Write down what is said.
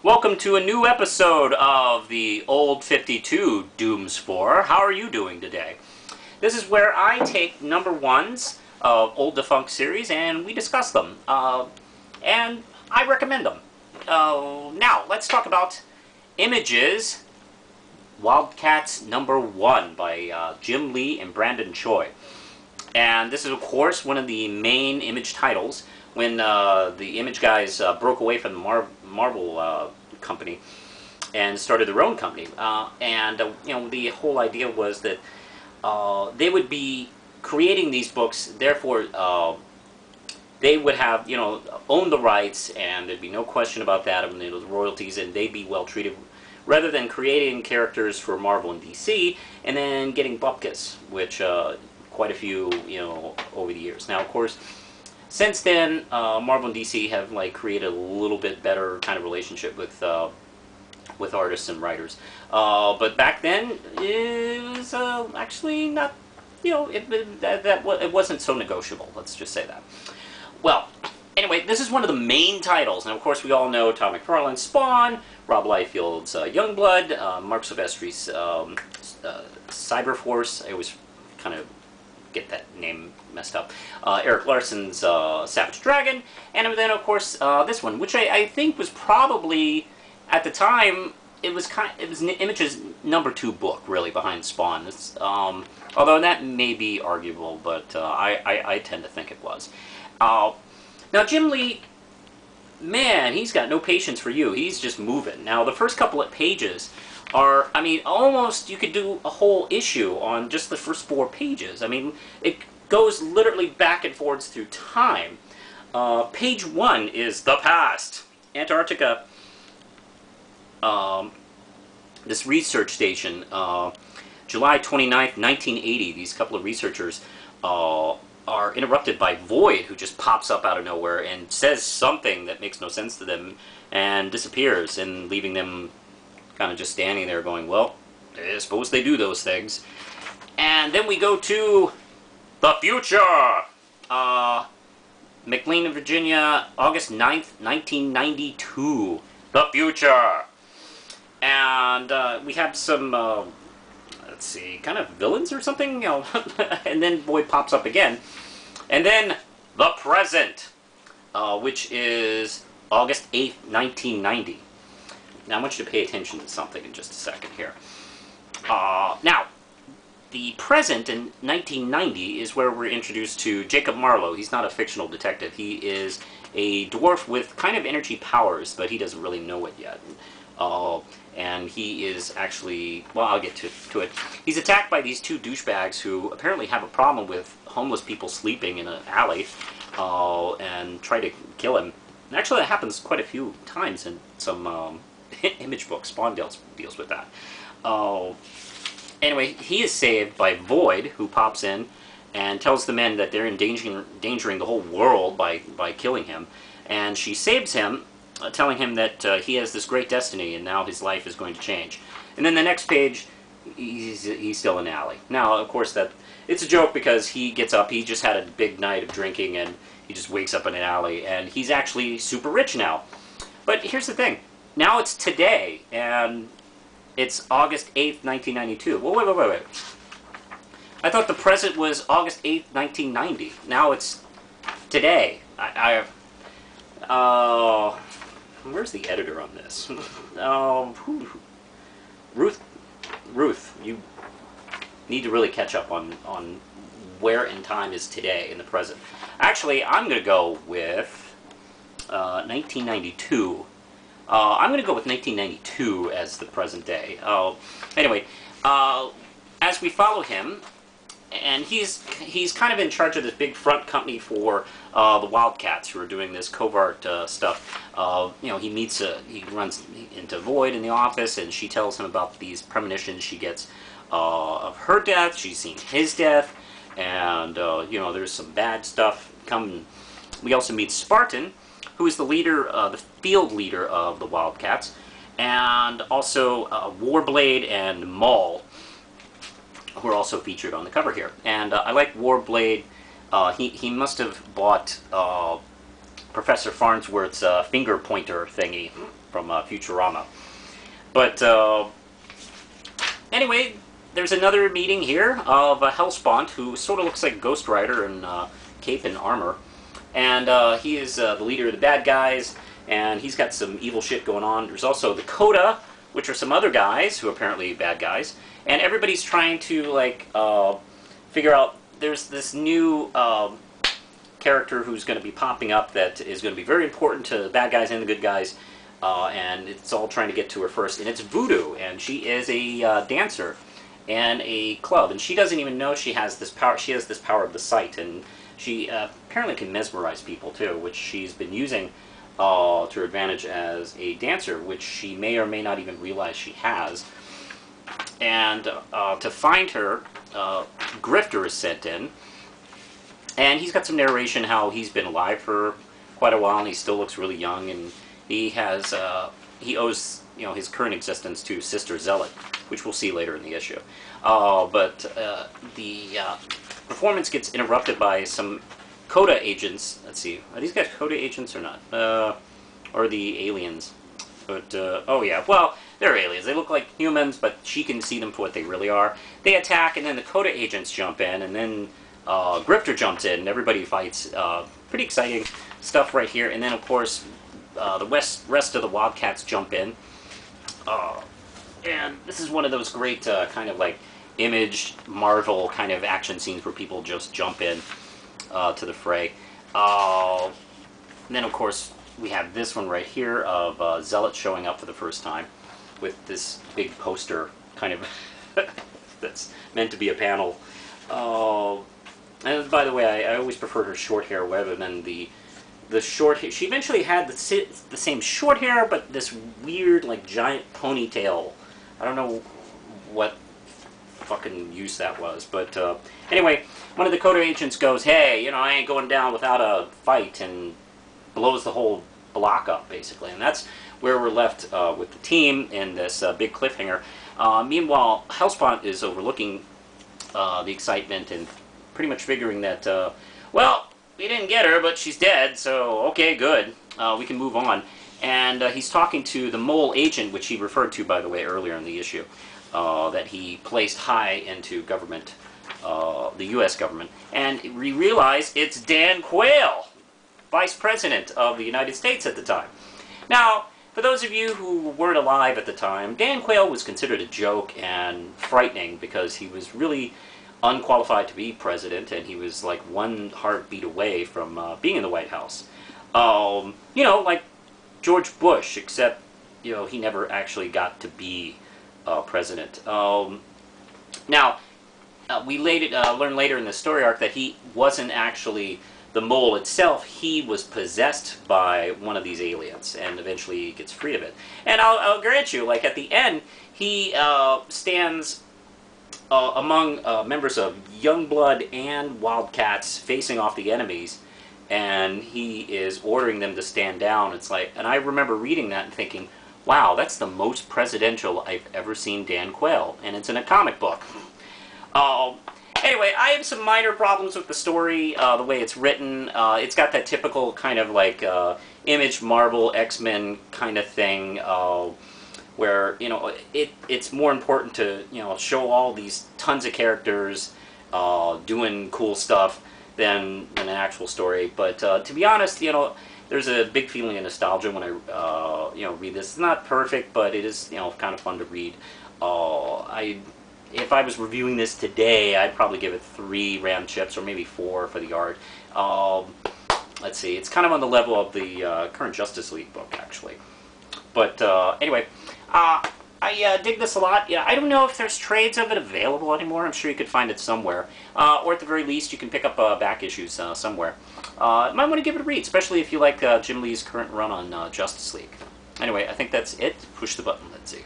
Welcome to a new episode of the Old 52 Dooms 4. How are you doing today? This is where I take number ones of old defunct series and we discuss them. And I recommend them. Now, let's talk about Images Wildcats number 1 by Jim Lee and Brandon Choi. And this is, of course, one of the main Image titles when the Image guys broke away from the Marvel company and started their own company. You know, the whole idea was that they would be creating these books, therefore they would have, you know, own the rights, and there'd be no question about that, and the royalties, and they'd be well treated, rather than creating characters for Marvel and DC and then getting bupkis, which quite a few, you know, over the years. Now, of course, since then, Marvel and DC have created a little bit better kind of relationship with artists and writers. But back then, it was actually not, you know, it wasn't so negotiable. Let's just say that. Well, anyway, this is one of the main titles, and of course, we all know Todd McFarlane's Spawn, Rob Liefeld's Youngblood, Mark Silvestri's Cyberforce. I always kind of get that name messed up. Eric Larson's Savage Dragon, and then of course this one, which I think was probably at the time it was Image's number 2 book, really, behind Spawn. It's, although that may be arguable, but I tend to think it was. Now Jim Lee, man, he's got no patience for you. He's just moving. Now the first couple of pages are, I mean, almost you could do a whole issue on just the first 4 pages. I mean, it goes literally back and forwards through time. Page 1 is The Past. Antarctica, this research station, July 29th, 1980, these couple of researchers are interrupted by Void, who just pops up out of nowhere and says something that makes no sense to them and disappears, and leaving them kind of just standing there going, well, I suppose they do those things. And then we go to the future! McLean, Virginia, August 9th, 1992. The future! And we have some, let's see, kind of villains or something, you know. And then Void pops up again. And then the present, which is August 8th, 1990. Now, I want you to pay attention to something in just a second here. Now, the present in 1990 is where we're introduced to Jacob Marlowe. He's not a fictional detective. He is a dwarf with kind of energy powers, but he doesn't really know it yet. And he is actually, well, I'll get to it. He's attacked by these 2 douchebags who apparently have a problem with homeless people sleeping in an alley and try to kill him. And actually, that happens quite a few times in some Image books. Spawn deals with that. Anyway, he is saved by Void, who pops in and tells the men that they're endangering the whole world by killing him. And she saves him, telling him that he has this great destiny and now his life is going to change. And then the next page, he's still in an alley. Now, of course, it's a joke because he gets up, he just had a big night of drinking, and he just wakes up in an alley, and he's actually super rich now. But here's the thing. Now it's today, and it's August 8th, 1992. Well, wait. I thought the present was August 8th, 1990. Now it's today. Where's the editor on this? Ruth, you need to really catch up on where in time is today in the present. Actually, I'm going to go with 1992. I'm going to go with 1992 as the present day. Anyway, as we follow him, and he's kind of in charge of this big front company for the Wildcats, who are doing this covert stuff. You know, he runs into Void in the office, and she tells him about these premonitions she gets of her death. She's seen his death, and you know, there's some bad stuff coming. We also meet Spartan, who is the leader, the field leader of the Wildcats, and also Warblade and Maul, who are also featured on the cover here. And I like Warblade. He must have bought Professor Farnsworth's finger pointer thingy from Futurama. But anyway, there's another meeting here of Hellspawn, who sort of looks like Ghost Rider in cape and armor. And he is the leader of the bad guys, and he's got some evil shit going on. There's also the Coda, which are some other guys who are apparently bad guys. And everybody's trying to, like, figure out, there's this new character who's going to be popping up that is going to be very important to the bad guys and the good guys. And it's all trying to get to her first. And it's Voodoo, and she is a dancer and a club. And she doesn't even know she has this power. She has this power of the sight, and she apparently can mesmerize people, too, which she's been using to her advantage as a dancer, which she may or may not even realize she has. And to find her, Grifter is sent in, and he's got some narration how he's been alive for quite a while, and he still looks really young, and he has he owes his current existence to Sister Zealot, which we'll see later in the issue. But the performance gets interrupted by some Coda agents. Let's see, are these guys Coda agents or not? Or the aliens? But oh yeah, well, they're aliens. They look like humans, but she can see them for what they really are. They attack, and then the Coda agents jump in, and then Grifter jumps in, and everybody fights. Pretty exciting stuff right here. And then, of course, the rest of the Wildcats jump in. And this is one of those great kind of like Image, Marvel kind of action scenes where people just jump in to the fray. And then, of course, we have this one right here of Zealot showing up for the first time with this big poster kind of that's meant to be a panel. And by the way, I always preferred her short hair rather than the short hair. She eventually had the same short hair, but this weird, like, giant ponytail. I don't know what fucking use that was, but anyway, one of the Coda agents goes, "Hey, I ain't going down without a fight," and blows the whole block up, basically. And that's where we're left with the team in this big cliffhanger. Meanwhile, Hellspawn is overlooking the excitement and pretty much figuring that, well, we didn't get her, but she's dead, so okay, good. We can move on. And he's talking to the mole agent, which he referred to, by the way, earlier in the issue, that he placed high into government, the U.S. government. And we realize it's Dan Quayle, Vice President of the United States at the time. Now, for those of you who weren't alive at the time, Dan Quayle was considered a joke and frightening because he was really unqualified to be president, and he was like one heartbeat away from being in the White House. Like George Bush, except, he never actually got to be president. Now, we learn later in the story arc that he wasn't actually the mole itself. He was possessed by one of these aliens, and eventually he gets free of it. And I'll grant you, like, at the end, he stands among members of Youngblood and Wildcats facing off the enemies, and he is ordering them to stand down. It's like, and I remember reading that and thinking, wow, that's the most presidential I've ever seen Dan Quayle, and it's in a comic book. Anyway, I have some minor problems with the story, the way it's written. It's got that typical kind of like Image, Marvel, X-Men kind of thing, where, it's more important to, show all these tons of characters doing cool stuff than an actual story. But to be honest, there's a big feeling of nostalgia when I, read this. It's not perfect, but it is, kind of fun to read. If I was reviewing this today, I'd probably give it 3 Ram chips, or maybe 4 for the art. Let's see, it's kind of on the level of the current Justice League book, actually. But anyway, I dig this a lot. Yeah, I don't know if there's trades of it available anymore. I'm sure you could find it somewhere. Or at the very least, you can pick up back issues somewhere. Might want to give it a read, especially if you like Jim Lee's current run on Justice League. Anyway, I think that's it. Push the button, let's see.